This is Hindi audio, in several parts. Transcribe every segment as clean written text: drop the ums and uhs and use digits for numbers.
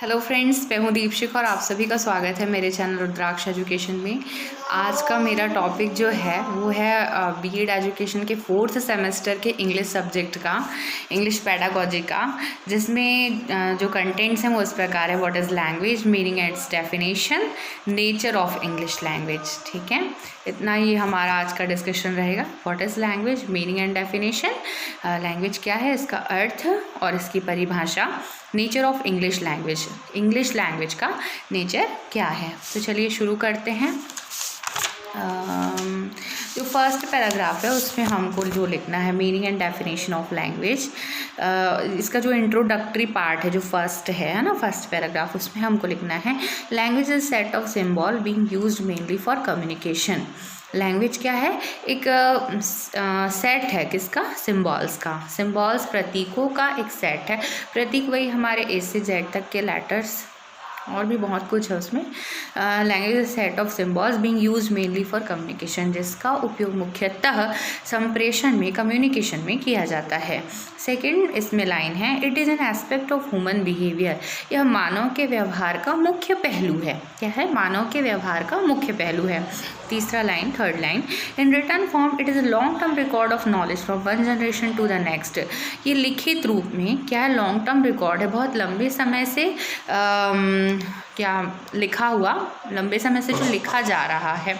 हेलो फ्रेंड्स, मैं हूँ दीपशिख और आप सभी का स्वागत है मेरे चैनल रुद्राक्ष एजुकेशन में। आज का मेरा टॉपिक जो है वो है बीएड एजुकेशन के 4th सेमेस्टर के इंग्लिश सब्जेक्ट का, इंग्लिश पेडागोजी का, जिसमें जो कंटेंट्स हैं वो इस प्रकार है। What is language, meaning and it's definition, nature of English language. ठीक है, इतना ही हमारा आज का डिस्कशन रहेगा। What is language, meaning and definition, language क्या है, इसका अर्थ और इसकी परिभाषा, nature of English language, English language का नेचर क्या है। तो चलिए शुरू करते हैं। जो फर्स्ट पैराग्राफ है उसमें हमको जो लिखना है meaning and definition of language. इसका जो इंट्रोडक्टरी पार्ट है जो फर्स्ट है ना, फर्स्ट पैराग्राफ, उसमें हमको लिखना है language is set of symbol being used mainly for communication. Language क्या है? एक सेट है किसका? सिंबल्स का। सिंबल्स प्रतीकों का एक सेट है। प्रतीक वही हमारे ए से जेड तक के लेटर्स, और भी बहुत कुछ है उसमें। Language set of symbols being used mainly for communication, जिसका उपयोग मुख्यतः संप्रेषण में, कम्युनिकेशन में किया जाता है। सेकेंड इसमें लाइन है, it is an aspect of human behaviour. यह मानव के व्यवहार का मुख्य पहलू है। क्या है? मानव के व्यवहार का मुख्य पहलू है। तीसरा line, third line, in written form it is a long term record of knowledge from one generation to the next. ये लिखित रूप में क्या है? लॉन्ग टर्म रिकॉर्ड है, बहुत लंबे समय से क्या लिखा हुआ, लंबे समय से जो लिखा जा रहा है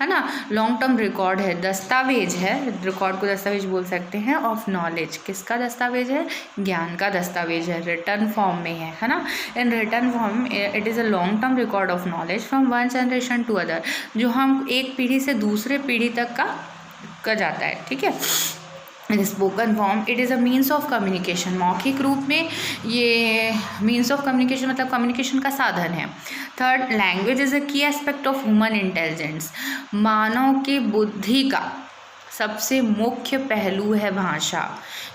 ना, लॉन्ग टर्म रिकॉर्ड है, दस्तावेज है। रिकॉर्ड को दस्तावेज बोल सकते हैं। ऑफ नॉलेज, किसका दस्तावेज है? ज्ञान का दस्तावेज है। रिटर्न फॉर्म में है ना। In return form it is a long term record of knowledge from one generation to other, जो हम एक पीढ़ी से दूसरे पीढ़ी तक का जाता है। ठीक है। Spoken form it is a means of communication. मौखिक रूप में ये मीन्स ऑफ कम्युनिकेशन मतलब कम्युनिकेशन का साधन है। थर्ड, लैंग्वेज इज़ अ की एस्पेक्ट ऑफ ह्यूमन इंटेलिजेंस। मानव की बुद्धि का सबसे मुख्य पहलू है भाषा,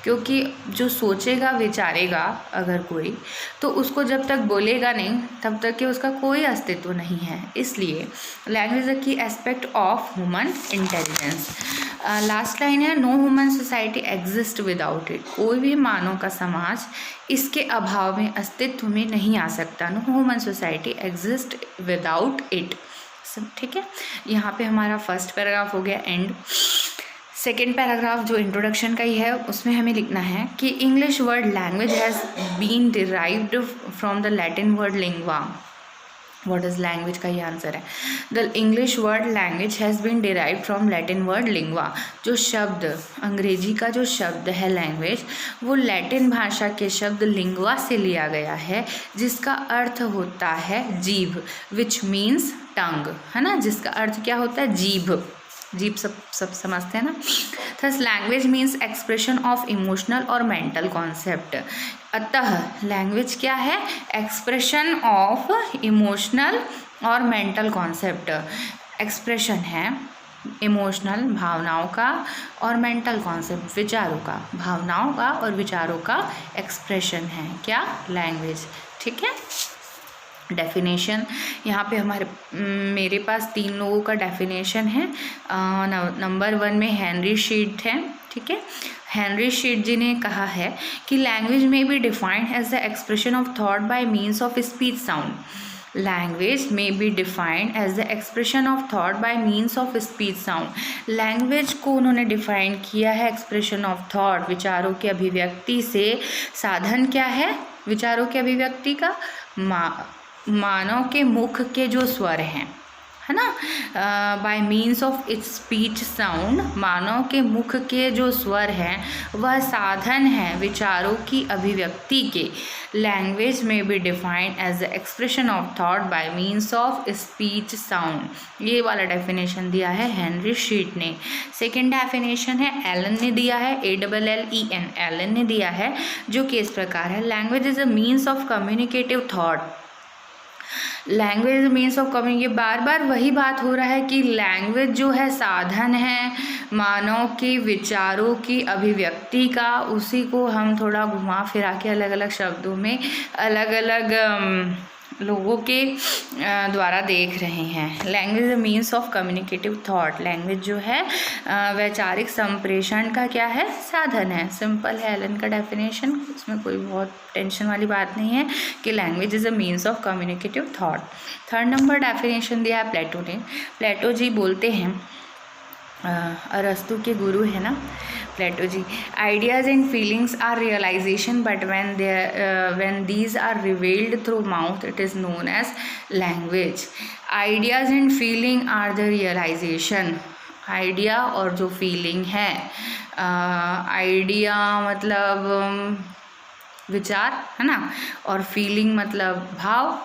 क्योंकि जो सोचेगा विचारेगा अगर कोई, तो उसको जब तक बोलेगा नहीं तब तक कि उसका कोई अस्तित्व नहीं है। इसलिए लैंग्वेज की aspect of human intelligence. Last line है, no human society exist without it. कोई भी मानव का समाज इसके अभाव में, अस्तित्व में नहीं आ सकता। No human society exist without it. ठीक है, यहाँ पे हमारा फर्स्ट पैराग्राफ हो गया एंड। सेकेंड पैराग्राफ जो इंट्रोडक्शन का ही है उसमें हमें लिखना है कि English word language has been derived from the Latin word lingua. What is language का ये आंसर है। The English word language has been derived from Latin word lingua. जो शब्द, अंग्रेजी का जो शब्द है लैंग्वेज, वो लैटिन भाषा के शब्द लिंग्वा से लिया गया है, जिसका अर्थ होता है जीभ, विच मीन्स टंग, है ना। जिसका अर्थ क्या होता है? जीभ। जीभ सब समझते हैं ना। Thus language means expression of emotional और मेंटल कॉन्सेप्ट। अतः लैंग्वेज क्या है? एक्सप्रेशन ऑफ इमोशनल और मेंटल कॉन्सेप्ट। एक्सप्रेशन है इमोशनल, भावनाओं का, और मेंटल कॉन्सेप्ट, विचारों का। भावनाओं का और विचारों का एक्सप्रेशन है क्या? लैंग्वेज। ठीक है। डेफिनेशन, यहाँ पे मेरे पास 3 लोगों का डेफिनेशन है। नंबर 1 में हेनरी शीट है। ठीक है। हेनरी शीट जी ने कहा है कि लैंग्वेज में be defined as the expression of thought by means of speech sound. Language में be defined as the expression of thought by means of speech sound. Language को उन्होंने डिफाइन किया है एक्सप्रेशन ऑफ थॉट, विचारों की अभिव्यक्ति से। साधन क्या है विचारों की अभिव्यक्ति का? मानव के मुख के जो स्वर हैं, है ना, by means of its speech sound. मानव के मुख के जो स्वर हैं वह साधन है विचारों की अभिव्यक्ति के। लैंग्वेज में be defined as the expression of thought by means of speech sound. ये वाला डेफिनेशन दिया है हेनरी शीट ने। सेकेंड डेफिनेशन है एलन ने दिया है, ALLEN, एलन ने दिया है, जो कि इस प्रकार है, language is a means of communicative thought. Language means of communication, ये बार बार वही बात हो रहा है कि लैंग्वेज जो है साधन है मानव के विचारों की अभिव्यक्ति का। उसी को हम थोड़ा घुमा फिरा के अलग अलग शब्दों में अलग अलग लोगों के द्वारा देख रहे हैं। Language means of communicative thought, language जो है वैचारिक संप्रेषण का क्या है, साधन है। सिंपल है एलन का डेफिनेशन, उसमें कोई बहुत टेंशन वाली बात नहीं है कि language is a means of communicative thought. Third number definition दिया है प्लेटो ने। प्लेटो जी बोलते हैं, अरस्तु के गुरु है ना Plato ji, ideas and feelings are realisation but when these are revealed through mouth it is known as language. Ideas and feeling are the realisation, idea और जो फीलिंग है, आइडिया मतलब विचार है ना, और फीलिंग मतलब भाव,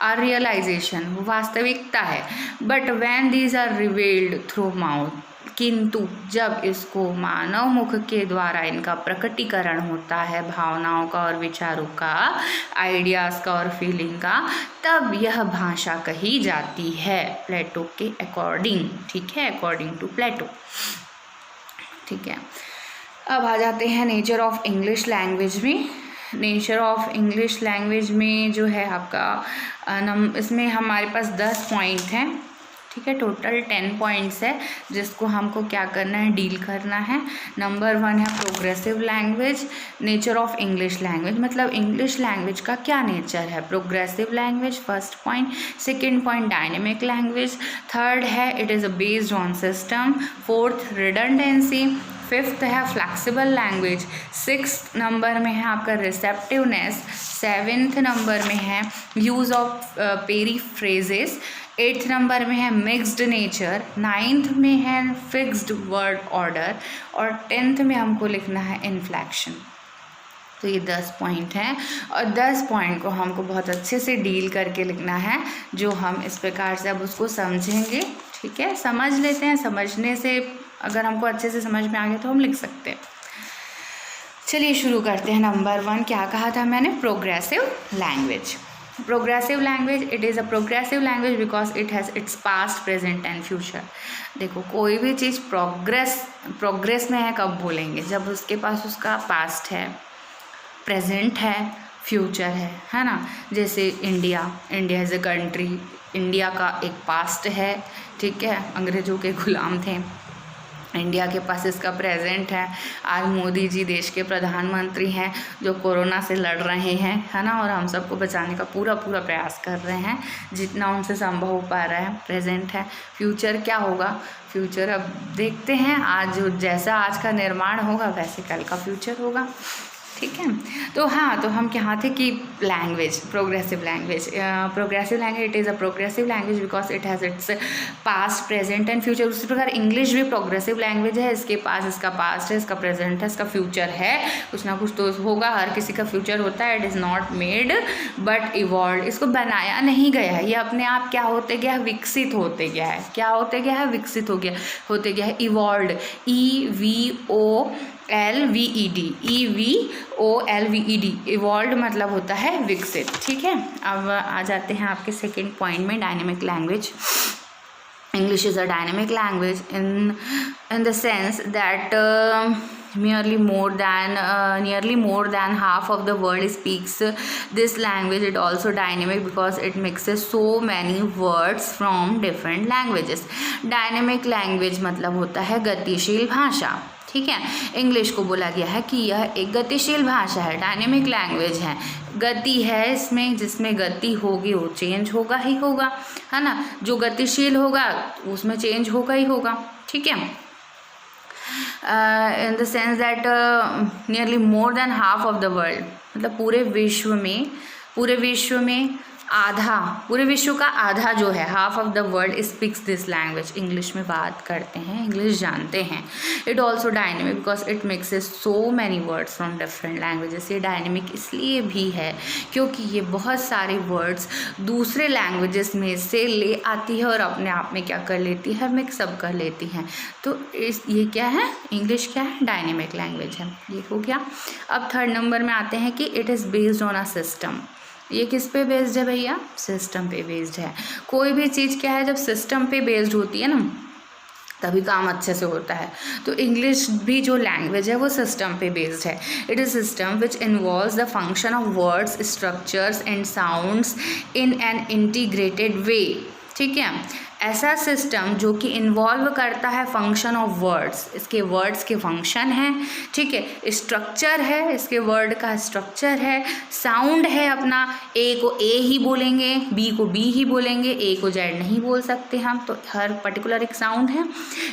आर रियलाइजेशन वो वास्तविकता है। But when these are revealed through mouth, किंतु जब इसको मानव मुख के द्वारा इनका प्रकटीकरण होता है, भावनाओं का और विचारों का, आइडियाज़ का और फीलिंग का, तब यह भाषा कही जाती है प्लेटो के अकॉर्डिंग। ठीक है, अकॉर्डिंग टू प्लेटो। ठीक है, अब आ जाते हैं नेचर ऑफ इंग्लिश लैंग्वेज में। नेचर ऑफ इंग्लिश लैंग्वेज में जो है आपका इसमें हमारे पास 10 पॉइंट हैं। ठीक है, टोटल 10 पॉइंट्स है जिसको हमको क्या करना है, डील करना है। नंबर 1 है progressive language. Nature of English language मतलब इंग्लिश लैंग्वेज का क्या नेचर है, progressive language, first point. Second point dynamic language. Third है it is based on system. Fourth redundancy. Fifth है फ्लेक्सिबल लैंग्वेज। सिक्स्थ नंबर में है आपका रिसेप्टिवनेस। सेवेंथ नंबर में है use of periphrases. Eighth number में है मिक्स्ड नेचर। नाइन्थ में है फिक्स्ड वर्ड ऑर्डर। और 10th में हमको लिखना है इन्फ्लेक्शन। तो ये 10 पॉइंट हैं और 10 पॉइंट को हमको बहुत अच्छे से डील करके लिखना है, जो हम इस प्रकार से अब उसको समझेंगे। ठीक है, समझ लेते हैं, समझने से अगर हमको अच्छे से समझ में आ गया तो हम लिख सकते हैं। चलिए शुरू करते हैं। नंबर 1 क्या कहा था मैंने, progressive language. Progressive language, it is a progressive language because it has its past, present and future. देखो कोई भी चीज़ प्रोग्रेस में है कब बोलेंगे, जब उसके पास उसका पास्ट है, प्रेजेंट है, फ्यूचर है ना। जैसे India is a country, India का एक पास्ट है। ठीक है, अंग्रेज़ों के गुलाम थे, इंडिया के पास इसका प्रेजेंट है। आज मोदी जी देश के प्रधानमंत्री हैं जो कोरोना से लड़ रहे हैं, है ना, और हम सबको बचाने का पूरा प्रयास कर रहे हैं जितना उनसे संभव हो पा रहा है। प्रेजेंट है। फ्यूचर क्या होगा, फ्यूचर अब देखते हैं, आज जैसा आज का निर्माण होगा वैसे कल का फ्यूचर होगा। ठीक है, तो हाँ, तो हम क्या थे कि language, progressive language it is a progressive language because it has its past, present and future. उसी प्रकार इंग्लिश भी प्रोग्रेसिव लैंग्वेज है, इसके पास इसका पास्ट है, इसका प्रेजेंट है, इसका फ्यूचर है, कुछ ना कुछ तो होगा, हर किसी का फ्यूचर होता है। It is not made but evolve, इसको बनाया नहीं गया है, ये अपने आप क्या होते गया है, विकसित होते गया है। क्या होते गया है, विकसित होते गया है। इवॉल्व, EVOLVED, इवॉल्व मतलब होता है विकसित। ठीक है, अब आ जाते हैं आपके सेकेंड पॉइंट में, dynamic language. English is a dynamic language in the sense that nearly more than half of the world speaks this language. It also dynamic because it mixes so many words from different languages. Dynamic language मतलब होता है गतिशील भाषा। ठीक है, इंग्लिश को बोला गया है कि यह एक गतिशील भाषा है, डायनेमिक लैंग्वेज है। गति है इसमें, जिसमें गति होगी वो चेंज होगा ही होगा, है ना। जो गतिशील होगा उसमें चेंज होगा ही होगा। ठीक है, in the sense that nearly more than half of the world, मतलब पूरे विश्व में आधा, पूरे विश्व का आधा जो है, half of the world speaks this language, English में बात करते हैं, इंग्लिश जानते हैं। It also dynamic because it mixes so many words from different languages. ये डायनेमिक इसलिए भी है क्योंकि ये बहुत सारे वर्ड्स दूसरे लैंग्वेजेस में से ले आती है और अपने आप में क्या कर लेती है, मिक्सअप कर लेती हैं। तो ये क्या है, इंग्लिश क्या है, डायनेमिक लैंग्वेज है। ये हो गया। अब थर्ड नंबर में आते हैं कि it is based on a system. ये किस पे बेस्ड है भैया, सिस्टम पे बेस्ड है। कोई भी चीज़ क्या है, जब सिस्टम पे बेस्ड होती है ना तभी काम अच्छे से होता है। तो इंग्लिश भी जो लैंग्वेज है वो सिस्टम पे बेस्ड है। It is system which involves the function of words, structures and sounds in an integrated way. ठीक है, ऐसा सिस्टम जो कि इन्वॉल्व करता है फंक्शन ऑफ वर्ड्स, इसके वर्ड्स के फंक्शन हैं, ठीक है, स्ट्रक्चर है, इसके वर्ड का स्ट्रक्चर है, साउंड है अपना, ए को ए ही बोलेंगे, बी को बी ही बोलेंगे, ए को जेड नहीं बोल सकते हम, तो हर पर्टिकुलर एक साउंड है।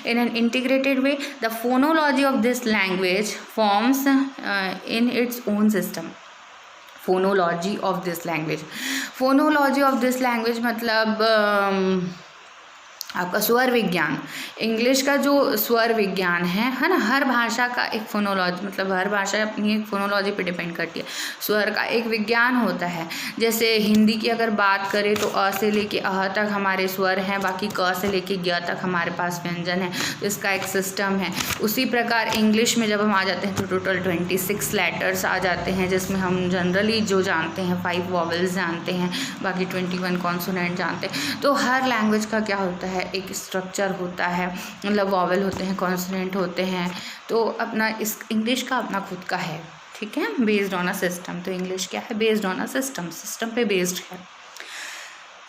इन an integrated way the phonology of this language forms in its own system. Phonology of this language, phonology of this language मतलब आपका स्वर विज्ञान। इंग्लिश का जो स्वर विज्ञान है ना, हर भाषा का एक फोनोलॉजी, मतलब हर भाषा अपनी एक फोनोलॉजी पे डिपेंड करती है। स्वर का एक विज्ञान होता है। जैसे हिंदी की अगर बात करें तो अ से लेके अह तक हमारे स्वर हैं, बाकी क से लेके ग तक हमारे पास व्यंजन है, तो इसका एक सिस्टम है। उसी प्रकार इंग्लिश में जब हम आ जाते हैं तो टोटल 26 लेटर्स आ जाते हैं, जिसमें हम जनरली जो जानते हैं 5 वॉवल्स जानते हैं, बाकी 21 कॉन्सोनेंट जानते हैं। तो हर लैंग्वेज का क्या होता है, एक स्ट्रक्चर होता है, मतलब वॉवल होते हैं, कॉन्सोनेंट होते हैं। तो अपना इस इंग्लिश का अपना खुद का है, ठीक है, बेस्ड ऑन अ सिस्टम। तो इंग्लिश क्या है, based on a system, system पे बेस्ड है।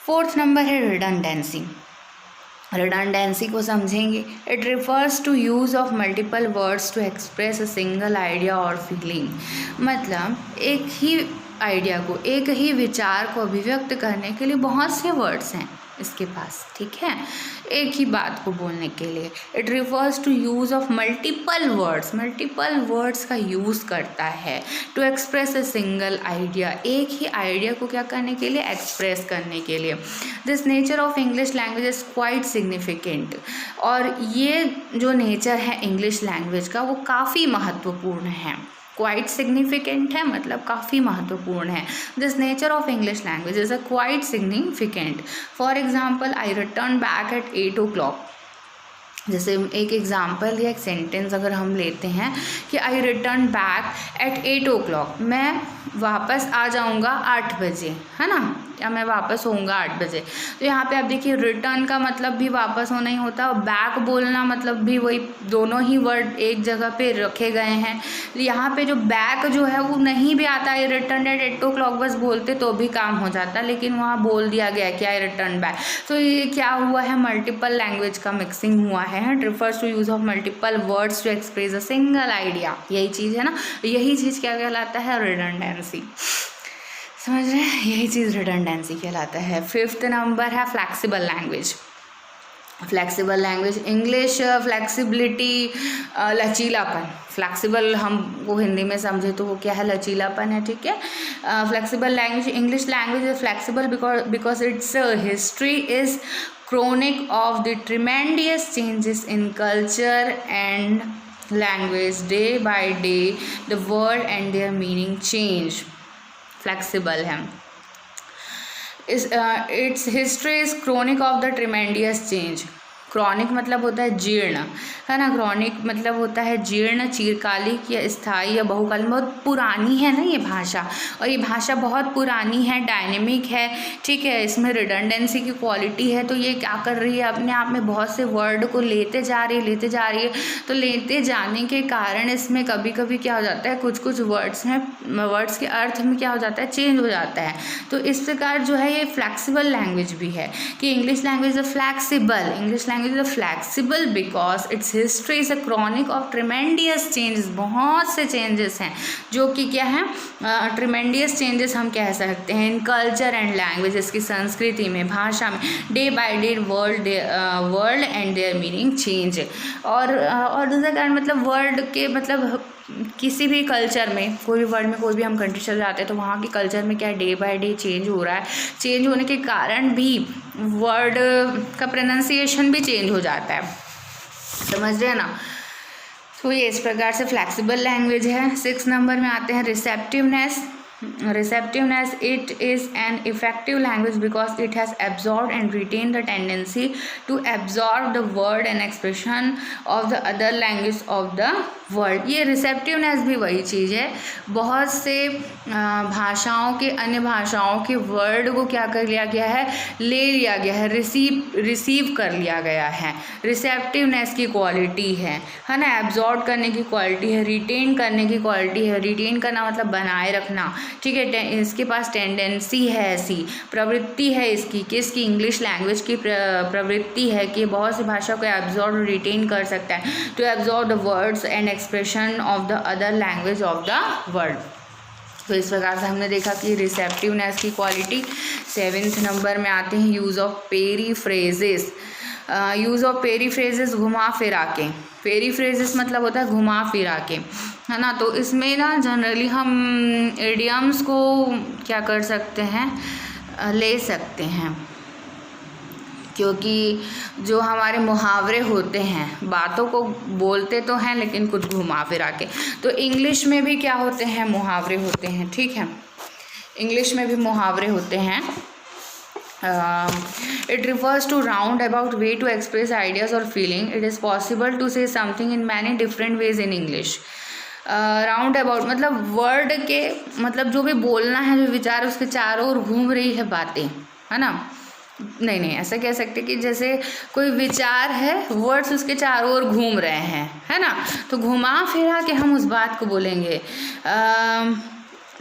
4th नंबर है रिडंडेंसी। रिडंडेंसी को समझेंगे। It refers to use of multiple words to express a single idea और फीलिंग। मतलब एक ही आइडिया को, एक ही विचार को अभिव्यक्त करने के लिए बहुत से वर्ड्स हैं इसके पास, ठीक है, एक ही बात को बोलने के लिए। It refers to use of multiple words, multiple words का यूज़ करता है to express a single idea, एक ही आइडिया को क्या करने के लिए, एक्सप्रेस करने के लिए। This nature of English language is quite significant. और ये जो नेचर है इंग्लिश लैंग्वेज का वो काफ़ी महत्वपूर्ण है। क्वाइट सिग्निफिकेंट है मतलब काफ़ी महत्वपूर्ण है। This nature of English language is a quite significant. For example, I return back at 8 o'clock। जैसे एक एग्जाम्पल या एक सेंटेंस अगर हम लेते हैं कि आई रिटर्न बैक एट 8 o'clock, मैं वापस आ जाऊंगा 8 बजे, है ना, या मैं वापस होऊंगा 8 बजे। तो यहाँ पे आप देखिए रिटर्न का मतलब भी वापस होना ही होता है, और बैक बोलना मतलब भी वही, दोनों ही वर्ड एक जगह पे रखे गए हैं। यहाँ पे जो बैक जो है वो नहीं भी आता है, रिटर्न एट 8 o'clock बस बोलते तो भी काम हो जाता, लेकिन वहाँ बोल दिया गया कि आई रिटर्न बैक। तो ये क्या हुआ है, मल्टीपल लैंग्वेज का मिक्सिंग हुआ है। It refers to use of multiple words to express a single idea. यही चीज़ है ना, यही चीज़ क्या कहलाता है, रिडंडेंसी। समझ रहे हैं, यही चीज़ रिडंडेंसी कहलाता है। 5th नंबर है flexible language. Flexible language, English flexibility, लचीलापन। फ्लैक्सिबल हमको हिंदी में समझे तो वो क्या है, लचीलापन है, ठीक है। Flexible language, English language is flexible because it's history is chronic of the tremendous changes in culture and language. Day by day the word and their meaning change. Flexible है। Its history is chronic of the tremendous change. Chronic मतलब होता है जीर्ण, है ना, क्रॉनिक मतलब होता है जीर्ण, चिरकालिक या स्थायी या बहुकालीन। बहुत पुरानी है ना ये भाषा, और ये भाषा बहुत पुरानी है, डायनेमिक है, ठीक है, इसमें रिडंडेंसी की क्वालिटी है। तो ये क्या कर रही है, अपने आप में बहुत से वर्ड को लेते जा रही है। तो लेते जाने के कारण इसमें कभी कभी क्या हो जाता है, कुछ वर्ड्स में, वर्ड्स के अर्थ में क्या हो जाता है, चेंज हो जाता है। तो इस प्रकार जो है ये फ्लैक्सिबल लैंग्वेज भी है कि English language is flexible. English language is flexible because it's history is a chronic of tremendous changes. बहुत से चेंजेस हैं जो कि क्या है, ट्रिमेंडियस चेंजेस हम कह सकते हैं इन कल्चर एंड लैंग्वेज, इसकी संस्कृति में, भाषा में। Day by day world and there meaning change. और दूसरा कारण मतलब वर्ल्ड के, मतलब किसी भी कल्चर में, कोई भी वर्ल्ड में कोई भी हम कंट्री चल जाते हैं तो वहाँ के कल्चर में क्या डे बाय डे चेंज हो रहा है। चेंज होने के कारण भी वर्ड का प्रोनाउंसिएशन भी चेंज हो जाता है, समझ रहे हैं ना। तो ये इस प्रकार से फ्लैक्सिबल लैंग्वेज है। 6 नंबर में आते हैं receptiveness. Receptiveness, it is an effective language because it has absorbed and retained the tendency to absorb the word and expression of the other language of the world. ये receptiveness भी वही चीज़ है, बहुत से भाषाओं के अन्य भाषाओं के वर्ड को क्या कर लिया गया है, ले लिया गया है, रिसीव कर लिया गया है. रिसेप्टिवनेस की क्वालिटी है ना, एब्जॉर्ब करने की क्वालिटी है, रिटेन करने की क्वालिटी है. रिटेन करना मतलब बनाए रखना, ठीक है. इसके पास टेंडेंसी है, ऐसी प्रवृत्ति है इसकी, किसकी, इंग्लिश लैंग्वेज की प्रवृत्ति है कि बहुत सी भाषा को एब्जॉर्ब रिटेन कर सकता है, to absorb the words and expression of the other language of the world. तो इस प्रकार से हमने देखा कि रिसेप्टिवनेस की क्वालिटी. 7th नंबर में आते हैं यूज़ ऑफ पेरीफ्रेजेस. यूज़ ऑफ पेरीफ्रेजेस, घुमा फिरा के. पेरीफ्रेजेस मतलब होता है घुमा फिरा के, है ना. तो इसमें ना जनरली हम इडियम्स को क्या कर सकते हैं, ले सकते हैं, क्योंकि जो हमारे मुहावरे होते हैं, बातों को बोलते तो हैं लेकिन कुछ घुमा फिरा के. तो इंग्लिश में भी क्या होते हैं, मुहावरे होते हैं, ठीक है. इंग्लिश में भी मुहावरे होते हैं. It refers to roundabout way to express ideas or feeling. It is possible to say something in many different ways in English. Round about मतलब वर्ड के मतलब जो भी बोलना है, जो विचार उसके चारों ओर घूम रही है बातें, है ना. नहीं, ऐसा कह सकते कि जैसे कोई विचार है, वर्ड्स उसके चारों ओर घूम रहे हैं, है ना. तो घुमा फिरा के हम उस बात को बोलेंगे.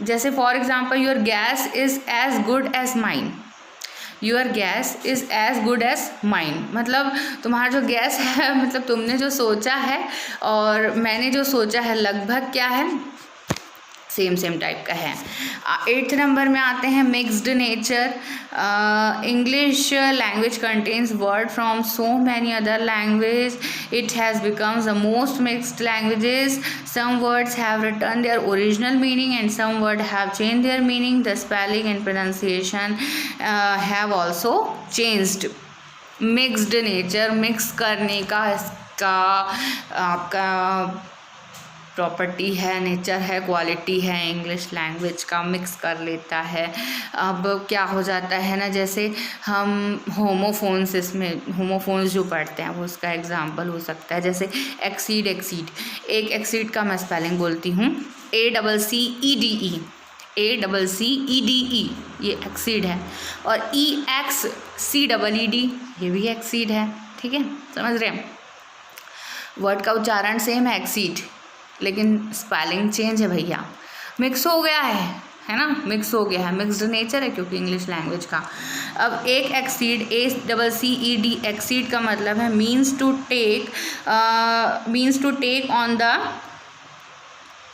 जैसे for example, your guess is as good as mine. Your guess is as good as mine मतलब तुम्हारा जो गैस है, मतलब तुमने जो सोचा है और मैंने जो सोचा है लगभग क्या है, सेम टाइप का है. 8th नंबर में आते हैं mixed nature. English language contains word from so many other language. It has becomes the most mixed languages. Some words have return their original meaning and some word have change their meaning. The spelling and pronunciation have also changed. Mixed nature, mix करने का इसका आपका प्रॉपर्टी है, नेचर है, क्वालिटी है. इंग्लिश लैंग्वेज का मिक्स कर लेता है. अब क्या हो जाता है ना, जैसे हम होमोफोन्स, इसमें होमोफोन्स जो पढ़ते हैं वो उसका एग्जांपल हो सकता है. जैसे एक्सीड. एक एक्सीड का मैं स्पेलिंग बोलती हूँ, ACCEDE. ACCEDE ये एक्सीड है. और EXCEED ये भी एक्सीड है, ठीक है. समझ रहे हैं, वर्ड का उच्चारण सेम है, एक्सीड, लेकिन स्पेलिंग चेंज है भैया. मिक्स हो गया है ना, मिक्स हो गया है. मिक्स्ड नेचर है क्योंकि इंग्लिश लैंग्वेज का. अब एक एक्सीड, ACCED एक्सीड का मतलब है means to take on the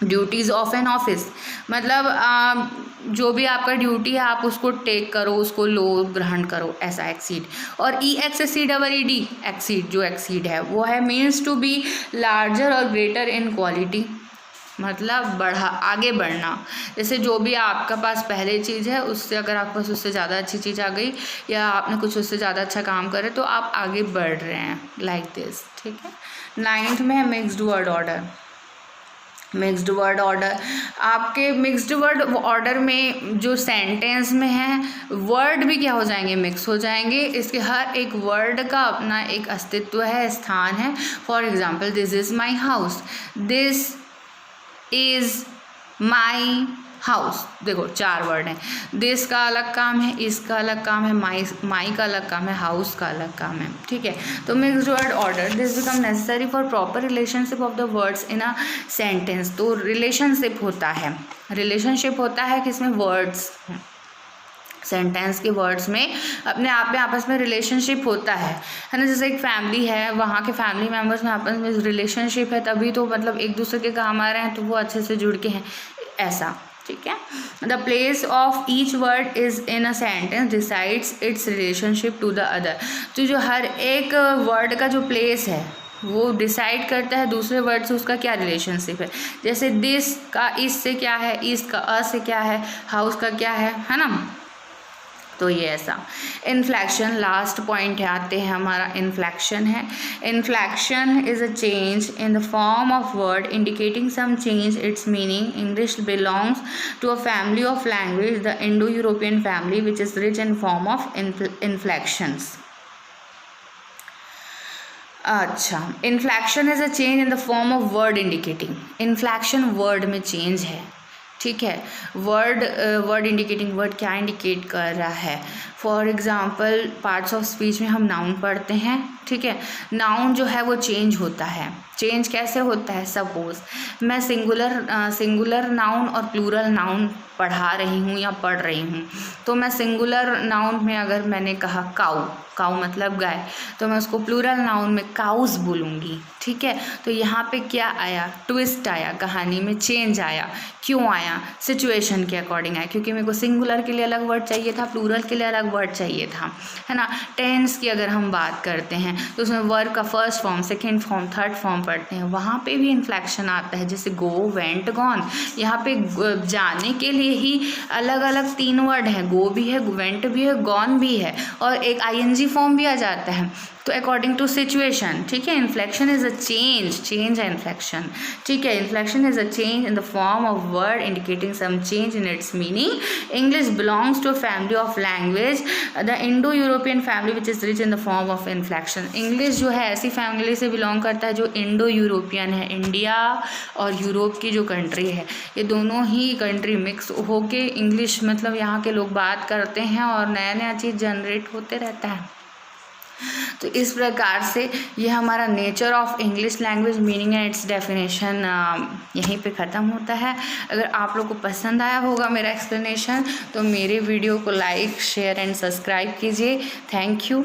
duties of an office. मतलब जो भी आपका ड्यूटी है आप उसको टेक करो, उसको लो, ग्रहण करो, ऐसा एक्सीड. और EXCEED एक्सीड, जो एक्सीड है वो है मीन्स टू बी लार्जर और ग्रेटर इन क्वालिटी. मतलब आगे बढ़ना. जैसे जो भी आपका पास पहले चीज़ है उससे अगर आपके पास उससे ज़्यादा अच्छी चीज़ आ गई या आपने कुछ उससे ज़्यादा अच्छा काम करे तो आप आगे बढ़ रहे हैं, लाइक दिस, ठीक है. 9th में है mixed word order. Mixed word order, आपके मिक्स्ड वर्ड ऑर्डर में जो सेंटेंस में है वर्ड भी क्या हो जाएंगे, मिक्स हो जाएंगे. इसके हर एक वर्ड का अपना एक अस्तित्व है, स्थान है. For example, this is my house. This is my house, देखो 4 वर्ड हैं. दिस का अलग काम है, इसका अलग काम है, माई का अलग काम है, हाउस का अलग काम है, ठीक है. तो mixed word order, this become necessary for proper relationship of the words in a sentence. तो रिलेशनशिप होता है किसमें, वर्ड्स, सेंटेंस के वर्ड्स में अपने आप में आपस में रिलेशनशिप होता है ना. जैसे एक फैमिली है, वहाँ के फैमिली मेम्बर्स में आपस में रिलेशनशिप है, तभी तो मतलब एक दूसरे के काम आ रहे हैं, तो वो अच्छे से जुड़ के हैं, ऐसा, ठीक है. The place of each word is in a sentence decides its relationship to the other. तो जो हर एक वर्ड का जो प्लेस है वो डिसाइड करता है दूसरे वर्ड से उसका क्या रिलेशनशिप है. जैसे दिस का इस से क्या है, इस का अ से क्या है, हाउस का क्या है ना. तो ये ऐसा। इन्फ्लेक्शन लास्ट पॉइंट आते हैं हमारा, इन्फ्लेक्शन है। Inflection is a change in the form of word indicating some change its meaning. English belongs to a family of language, the Indo European family, which is rich in form of inflections. अच्छा, inflection is a change in the form of word indicating. Inflection word में चेंज है, ठीक है। वर्ड इंडिकेटिंग, वर्ड क्या इंडिकेट कर रहा है। For example parts of speech में हम नाउन पढ़ते हैं, ठीक है। नाउन जो है वो चेंज होता है। चेंज कैसे होता है, सपोज मैं सिंगुलर नाउन और प्लूरल नाउन पढ़ा रही हूँ या पढ़ रही हूँ, तो मैं सिंगुलर नाउन में अगर मैंने कहा काऊ, काऊ मतलब गाय, तो मैं उसको प्लूरल नाउन में काउज बोलूँगी, ठीक है। तो यहाँ पे क्या आया, ट्विस्ट आया, कहानी में चेंज आया। क्यों आया, सिचुएशन के अकॉर्डिंग आया, क्योंकि मेरे को सिंगुलर के लिए अलग वर्ड चाहिए था, प्लूरल के लिए अलग वर्ड चाहिए था, है ना। टेंस की अगर हम बात करते हैं तो उसमें वर्ब का first form, second form, third form पढ़ते हैं, वहाँ पे भी इन्फ्लेक्शन आता है। जैसे गो, वेंट, गॉन, यहाँ पे जाने के लिए ही अलग अलग 3 वर्ड हैं, गो भी है, वेंट भी है, गॉन भी है, और एक आईएनजी फॉर्म भी आ जाता है। तो अकॉर्डिंग टू सिचुएशन, ठीक है। इन्फ्लेक्शन इज अ चेंज है इन्फ्लेक्शन, ठीक है। Inflection is a change in the form of word indicating some change in its meaning. English belongs to a family of language, the Indo European family which is rich in the form of inflection. English जो है ऐसी फैमिली से बिलोंग करता है जो इंडो यूरोपियन है। इंडिया और यूरोप की जो कंट्री है, ये दोनों ही कंट्री मिक्स होके इंग्लिश मतलब यहाँ के लोग बात करते हैं और नया नया चीज़ जनरेट होते रहता है। तो इस प्रकार से ये हमारा nature of English language, meaning and it's definition यहीं पे ख़त्म होता है। अगर आप लोग को पसंद आया होगा मेरा एक्सप्लेनेशन, तो मेरे वीडियो को लाइक, शेयर एंड सब्सक्राइब कीजिए। Thank you.